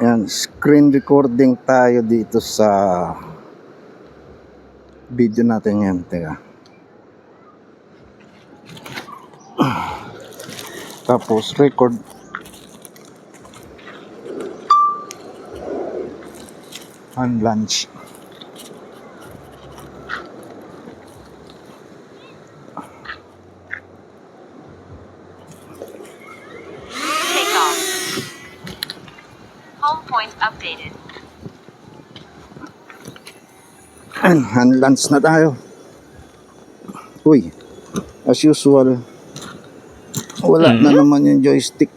Yan, screen recording tayo dito sa video natin yan. Teka. Tapos record. And lunch. Take off. Home point updated. And lunch na tayo. Uy, as usual, wala na naman yung joystick.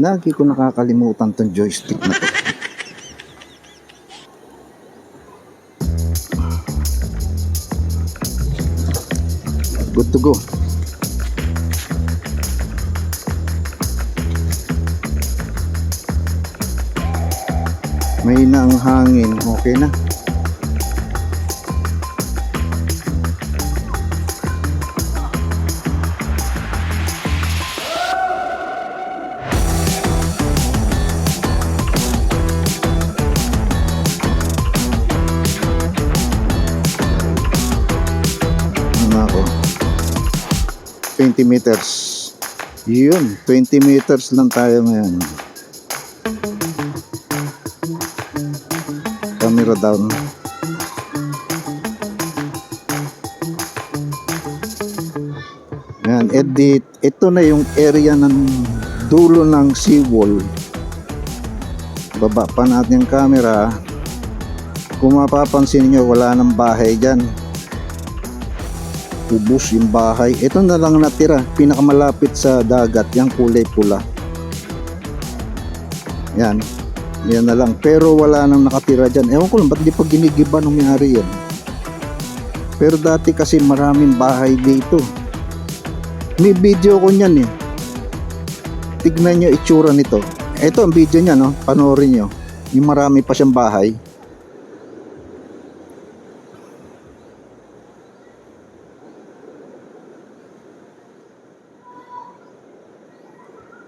Lagi ko nakakalimutan tong joystick na to. Good to go. Mahina ang hangin, okay na. Ako 20 meters. Yun, 20 meters lang tayo ngayon. Camera down. Yan, edit. Ito na yung area ng dulo ng seawall. Baba pa natin yung camera. Kung mapapansin nyo, wala nang bahay dyan. Ubos yung bahay. Ito na lang natira, pinakamalapit sa dagat, yung kulay pula. Yan na lang, pero wala nang nakatira dyan. Ewan ko lang, ba't di pa ginigiba nung may-ari yan? Pero dati kasi maraming bahay dito. May video ko nyan eh. Tignan nyo itsura nito. Ito ang video nya, no? Panoorin nyo. Yung marami pa siyang bahay.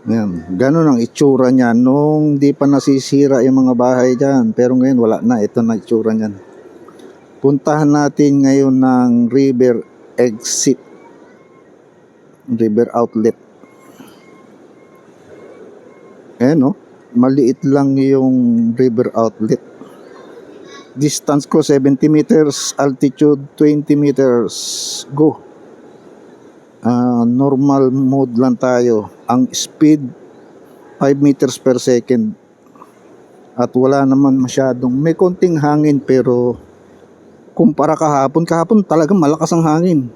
Yan, ganun ang itsura niya nung di pa nasisira yung mga bahay dyan. Pero ngayon wala na, ito na itsura niyan. Puntahan natin ngayon ng river exit, river outlet. No? Maliit lang yung river outlet. Distance ko 70 meters, altitude 20 meters. Go. Normal mode lang tayo. Ang speed 5 meters per second. At wala naman masyadong, may konting hangin, pero kumpara kahapon talagang malakas ang hangin.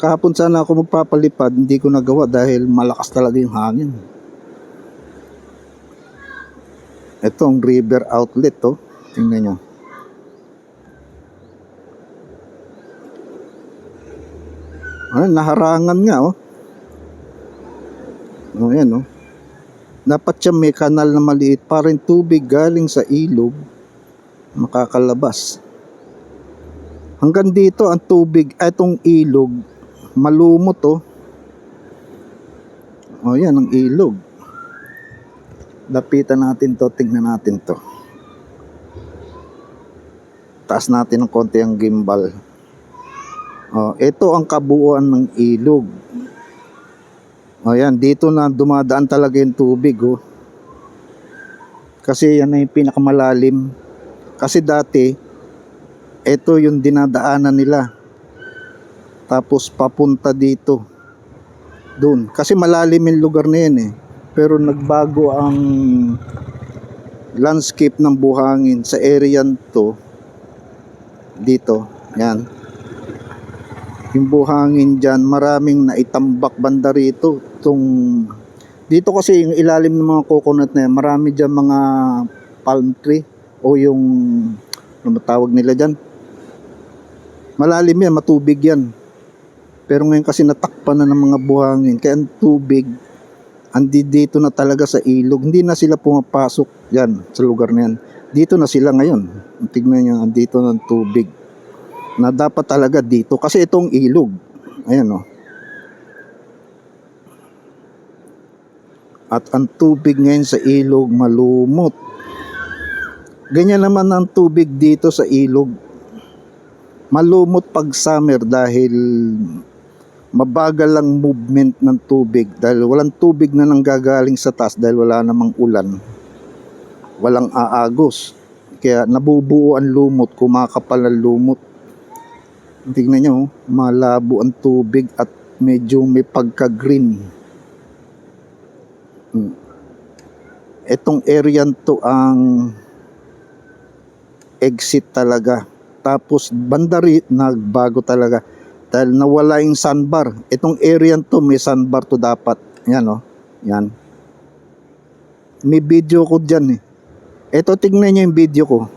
Kahapon sana ako magpapalipad, hindi ko nagawa dahil malakas talaga yung hangin. Ito ang river outlet to. Tingnan nyo. Naharangan nga oh. Ayan oh. Dapat siya may kanal na maliit para yung tubig galing sa ilog makakalabas. Hanggang dito ang tubig, itong ilog malumot oh. Oh yan ang ilog. Lapitan natin to, tingnan natin to. Taas natin ng konti ang gimbal. Ito ang kabuuan ng ilog. Yan, dito na dumadaan talaga yung tubig oh. Kasi yan na yung pinakamalalim. Kasi dati ito yung dinadaanan nila. Tapos papunta dito. Doon. Kasi malalim yung lugar na yan eh. Pero nagbago ang landscape ng buhangin sa area to. Dito. Yan. Yung buhangin dyan, maraming naitambak banda rito. Dito kasi yung ilalim ng mga coconut na yan, marami dyan mga palm tree o yung ano tawag nila dyan. Malalim yan, matubig yan. Pero ngayon kasi natakpan na ng mga buhangin, kaya ang tubig andi dito na talaga sa ilog. Hindi na sila pumapasok yan sa lugar na yan. Dito na sila ngayon. Tignan nyo, dito ng tubig. Na dapat talaga dito. Kasi itong ilog. Ayan o. At ang tubig ngayon sa ilog malumot. Ganyan naman ang tubig dito sa ilog. Malumot pag summer dahil mabagal ang movement ng tubig. Dahil walang tubig na nanggagaling sa taas dahil wala namang ulan. Walang aagos. Kaya nabubuo ang lumot, kumakapal ang lumot. Tingnan nyo, malabo ang tubig at medyo may pagka-green. Etong area to ang exit talaga. Tapos bandari nagbago talaga dahil nawala yung sandbar. Itong area to may sandbar to dapat. Yan o. Yan. May video ko dyan eh. Ito, tignan nyo yung video ko.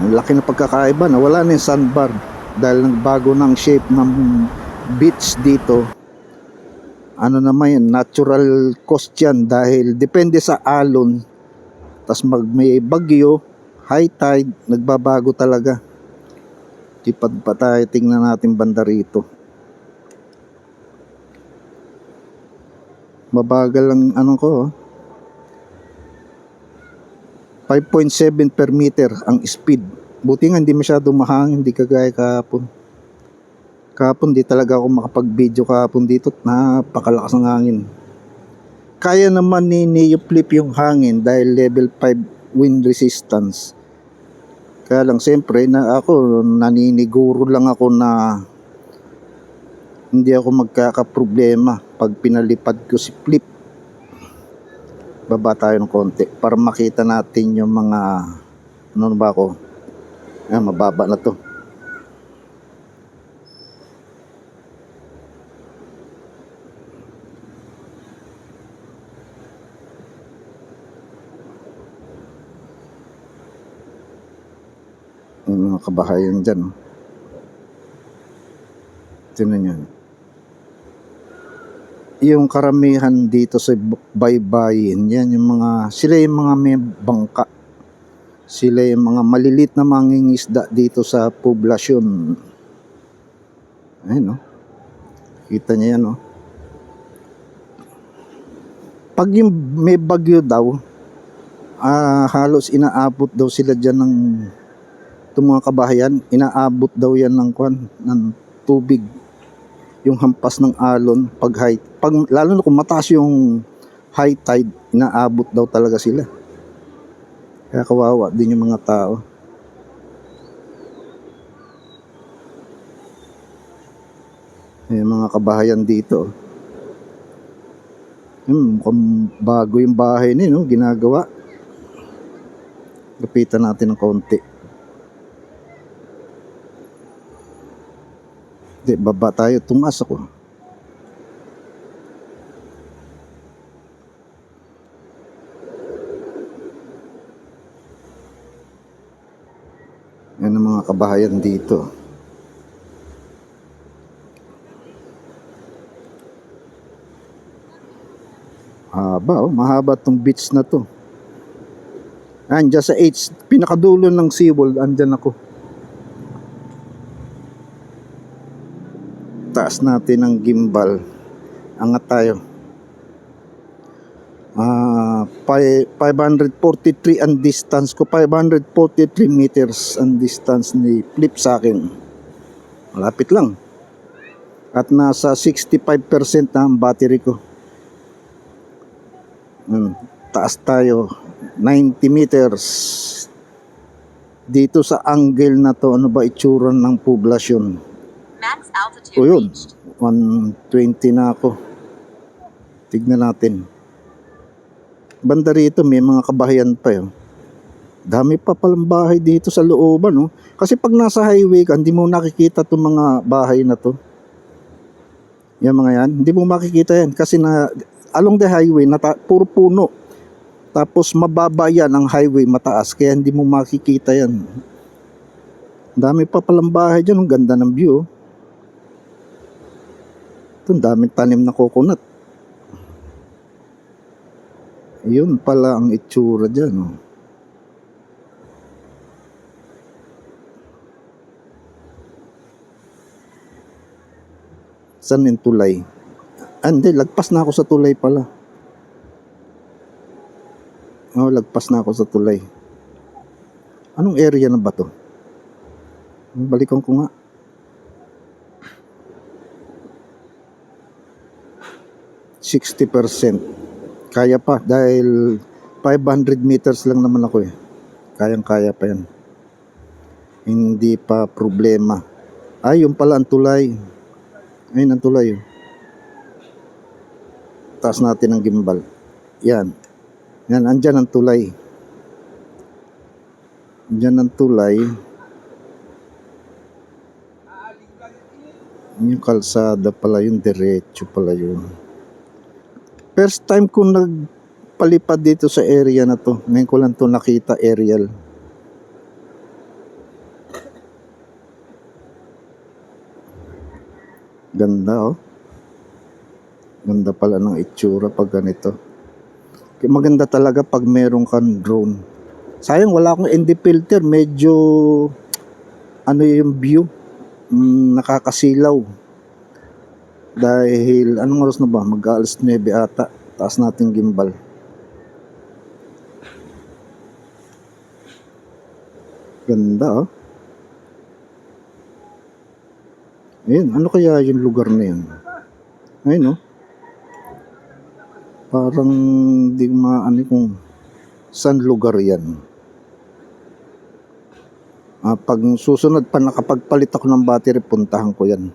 Laki na pagkakaiba na wala na yung sandbar dahil nagbago ng shape ng beach dito. Ano naman yan, natural coast yan dahil depende sa alon. Tas may bagyo, high tide, nagbabago talaga. Tipad pa tayo, tingnan natin banda rito. Mabagal ang ano ko, 5.7 per meter ang speed. Buti nga hindi masyado mahangin, hindi kagaya kahapon. Kahapon di talaga ako makapag-video kahapon dito, napakalakas ng hangin. Kaya naman ni Neo Flip yung hangin dahil level 5 wind resistance. Kaya lang siyempre na ako naniniguro lang ako na hindi ako magkakaproblema pag pinalipad ko si Flip. Baba tayo ng konti para makita natin yung mga ano ba ako. Mababa na to. Yung mga kabahayan dyan. Tignan yan. Yung karamihan dito sa baybayin, yan yung mga, sila yung mga may bangka. Sila yung mga malilit na mangingisda dito sa poblasyon. Ayun, no? Kita niya yan, no? Pag yung may bagyo daw, halos inaabot daw sila dyan ng itong mga kabahayan, inaabot daw yan ng tubig. Yung hampas ng alon lalo na kung mataas yung high tide, inaabot daw talaga sila. Kaya kawawa din yung mga tao. Yung mga kabahayan dito. Mukhang bago yung bahay nila, no? Ginagawa. Lapitan natin ng konti. Hindi, baba tayo. Tumaas ako. Yan ang mga kabahayan dito. Mahaba tong beach na to. Andiyan sa H, pinakadulo ng SeaWorld, andyan ako. Taas natin ang gimbal. Angat tayo. 543 ang distance ko. 543 meters ang distance ni Flip sa akin. Malapit lang. At nasa 65% na ang battery ko. Taas tayo. 90 meters. Dito sa angle na to, ano ba itsura ng poblasyon? Max altitude O yun, reached. 120 na ako. Tignan natin. Banda rito may mga kabahayan pa yun. Dami pa palang bahay dito sa looban, no? Kasi pag nasa highway ka, hindi mo nakikita itong mga bahay na to. Yan mga yan, hindi mo makikita yan. Kasi along the highway, puro puno. Tapos mababa yan ang highway, mataas. Kaya hindi mo makikita yan. Dami pa palang bahay dyan, ang ganda ng view. Ito, ang daming tanim na coconut. Yun pala ang itsura dyan. Oh. Saan yung tulay? Hindi, lagpas na ako sa tulay pala. Oh, lagpas na ako sa tulay. Anong area na ba to? Balikan ko nga. %. Kaya pa dahil 500 meters lang naman ako eh. Kayang-kaya pa yan. Hindi pa problema. Ay, yung pala ang tulay. Ayun ang tulay. Taas natin ang gimbal. Yan. Yan, andyan ang tulay. Andyan ang tulay. Yung kalsada pala yun, diretso pala yun. First time ko nagpalipad dito sa area na to. Ngayon ko lang to nakita aerial. Ganda oh. Ganda pala ng itsura pag ganito. Maganda talaga pag meron kang drone. Sayang wala akong ND filter. Medyo ano yung view. Nakakasilaw. Dahil anong oras na ba? Mag-aalas 9 ata. Taas natin gimbal. Ganda oh. Ayun, ano kaya yung lugar na yun? Ayun oh. Parang di maano kung saan lugar yan. Pag susunod pa nakapagpalit ako ng battery, puntahan ko yan.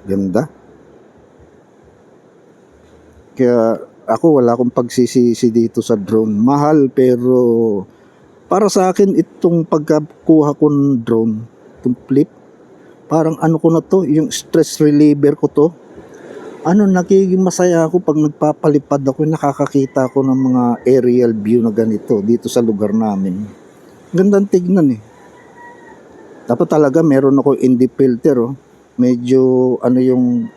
Ganda. Kaya ako wala akong pagsisisi dito sa drone. Mahal pero para sa akin itong pagkakuha ko ng drone, itong flip, parang ano ko na to, yung stress reliever ko to. Nagiging masaya ako pag nagpapalipad ako, nakakakita ako ng mga aerial view na ganito dito sa lugar namin. Gandang tignan eh. Dapat talaga meron ako ND filter oh. Medyo ano yung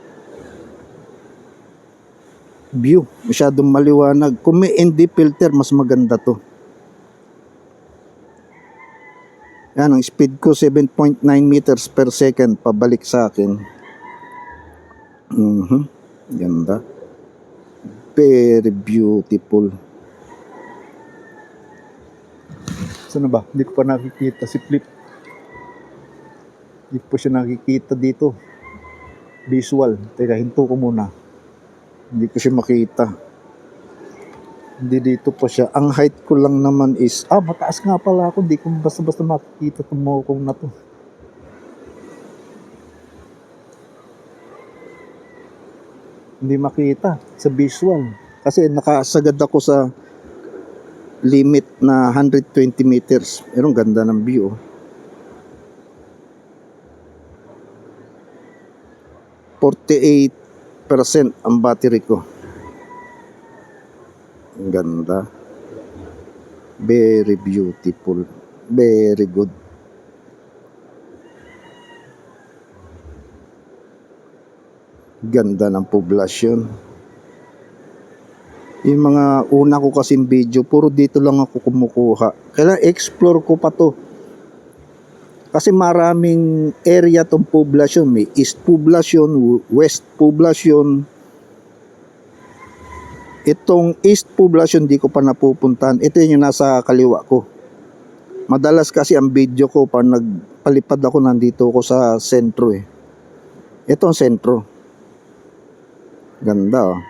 view, masyadong maliwanag. Kung may ND filter, mas maganda to. Yan, ang speed ko 7.9 meters per second pabalik sa akin. Ganda. Very beautiful. Saan ba? Hindi ko pa nakikita si Flip. Hindi po siya nakikita dito. Visual. Teka, hinto ko muna. Hindi ko siya makita. Hindi dito po siya. Ang height ko lang naman is, mataas nga pala ako. Hindi ko basta-basta makikita itong mokong na to. Hindi makita sa visual. Kasi nakasagad ako sa limit na 120 meters. Pero ang ganda ng view. 48% ang battery ko. Ang ganda. Very beautiful. Very good. Ganda ng poblasyon. Yung mga una ko kasing video, puro dito lang ako kumukuha. Kailangan explore ko pa to. Kasi maraming area tong poblasyon. May east poblasyon, west poblasyon. Itong east poblasyon di ko pa napupuntahan. Ito yung nasa kaliwa ko. Madalas kasi ang video ko pag nagpalipad ako, nandito ako sa sentro eh. Ito ang sentro. Ganda oh.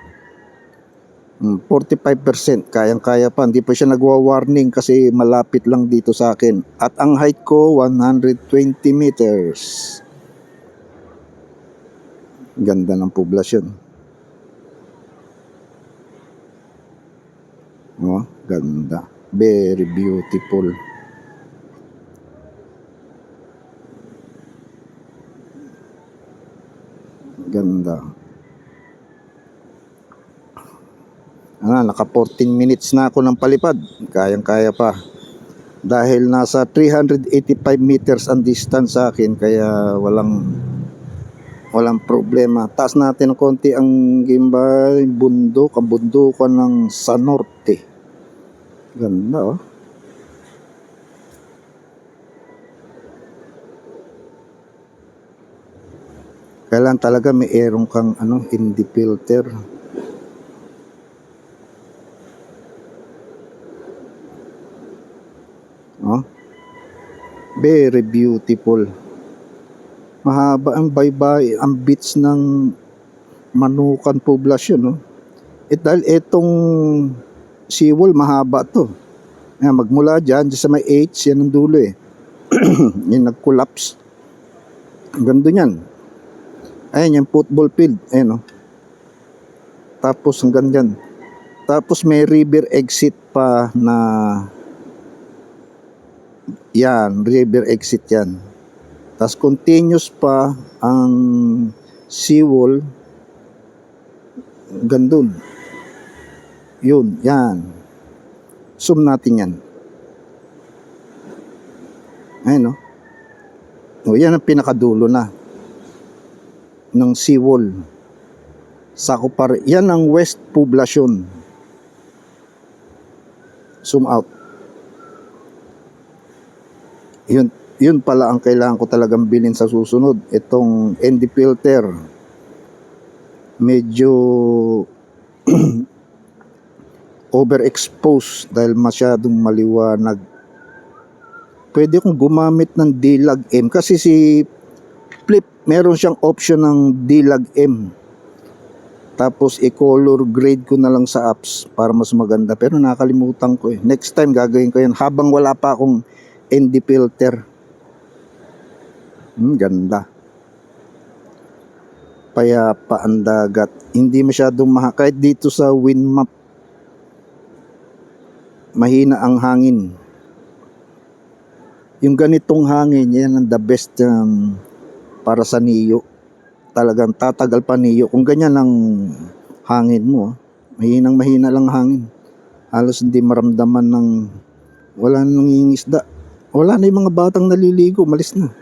45%. Kayang-kaya pa. Hindi pa siya nagwa-warning kasi malapit lang dito sa akin. At ang height ko 120 meters. Ganda ng poblasyon. Oh, ganda. Very beautiful. Ganda. Naka 14 minutes na ako ng palipad. Kayang-kaya pa. Dahil nasa 385 meters ang distance sa akin, kaya walang Walang problema. Taas natin ng konti ang gimbal, bundok, ang bundukan ng sa norte. Ganda, oh. Kailan talaga may airong kang hindi filter. Oh. Very beautiful. Mahaba ang baybay, ang beach ng Manukan Poblasyon, no? Dahil itong seawall mahaba to. Ayan, magmula dyan sa may H, yan ang dulo eh. Yung nag-collapse. Ang ganda yan. Ayan, yung football field. Ayan, no? Tapos hanggang dyan. Tapos may river exit pa na yan, river exit yan. Tapos continuous pa ang seawall gandun. Yun, yan. Zoom natin yan. Ayun, no? O, yan ang pinakadulo na ng seawall. Sakopar. Yan ang West Poblasyon. Zoom out. Yun pala ang kailangan ko talagang bilhin sa susunod. Itong ND filter. Medyo overexposed dahil masyadong maliwanag. Pwede kong gumamit ng D-Log M kasi si Flip meron siyang option ng D-Log M. Tapos i-color grade ko na lang sa apps para mas maganda. Pero nakalimutan ko eh. Next time gagawin ko yan habang wala pa akong ND filter. Ganda. Payapa ang dagat. Hindi masyadong kahit dito sa wind map. Mahina ang hangin. Yung ganitong hangin, yan ang the best para sa Niyo. Talagang tatagal pa Niyo. Kung ganyan ang hangin mo, mahina lang hangin. Halos hindi maramdaman ng wala nang nangingisda. Wala na yung mga batang naliligo, malis na.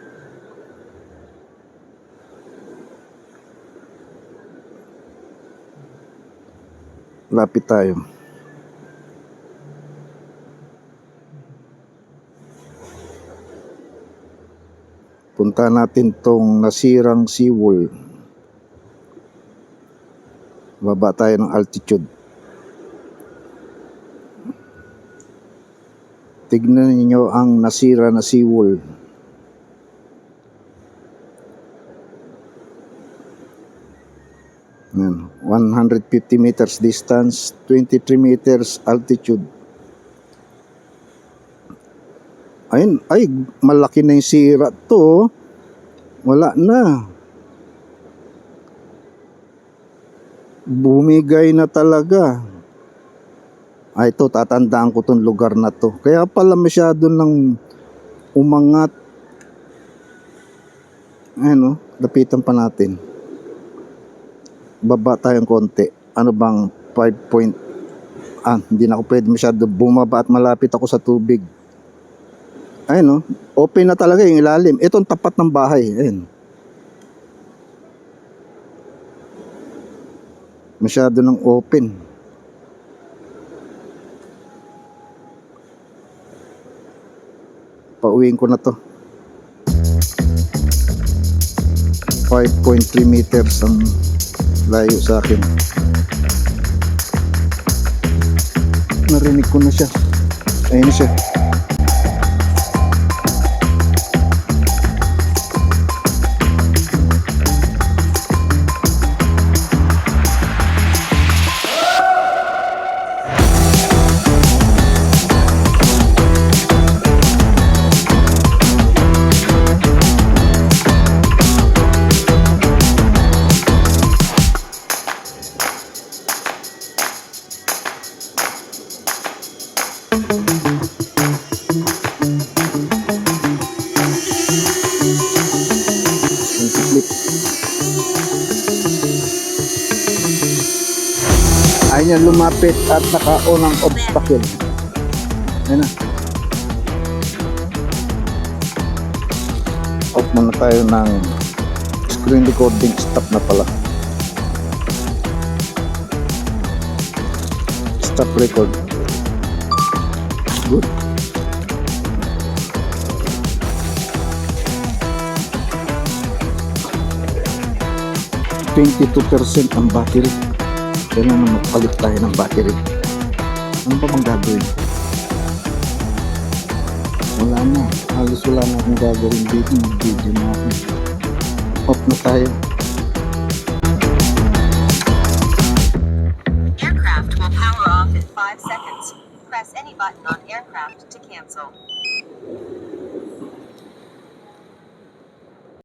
Lapit tayo. Punta natin tong nasirang seawall. Baba tayo ng altitude. Tignan niyo ang nasira na seawall. Yan, 150 meters distance, 23 meters altitude. Ayun, ay malaki na yung sira to. Wala na. Bumigay na talaga. Ay, ito, tatandaan ko tong lugar na to. Kaya pala masyado nang umangat. Ayun, lapitan pa natin. Baba tayong konti. Ano bang 5 hindi na ako pwede masyado bumaba at malapit ako sa tubig. Ayun, open na talaga yung ilalim. Itong tapat ng bahay. Ayun. Masyado nang open. Pauwiin ko na to. 5.3 meters ang layo sa akin. Narinig ko na siya. Ayun siya. Ayaw niya lumapit at nakaunang obstacle. Ayan na. Off muna tayo ng Screen recording stop na pala. Stop record. Good. %22% ang battery. Kailangan magpalit tayo ng battery. Ano ba bang gagawin? Wala na. Halos wala na akong gagawin dito. Mag-video na ako. Off na tayo. Aircraft will power off in 5 seconds. Press any button on aircraft to cancel.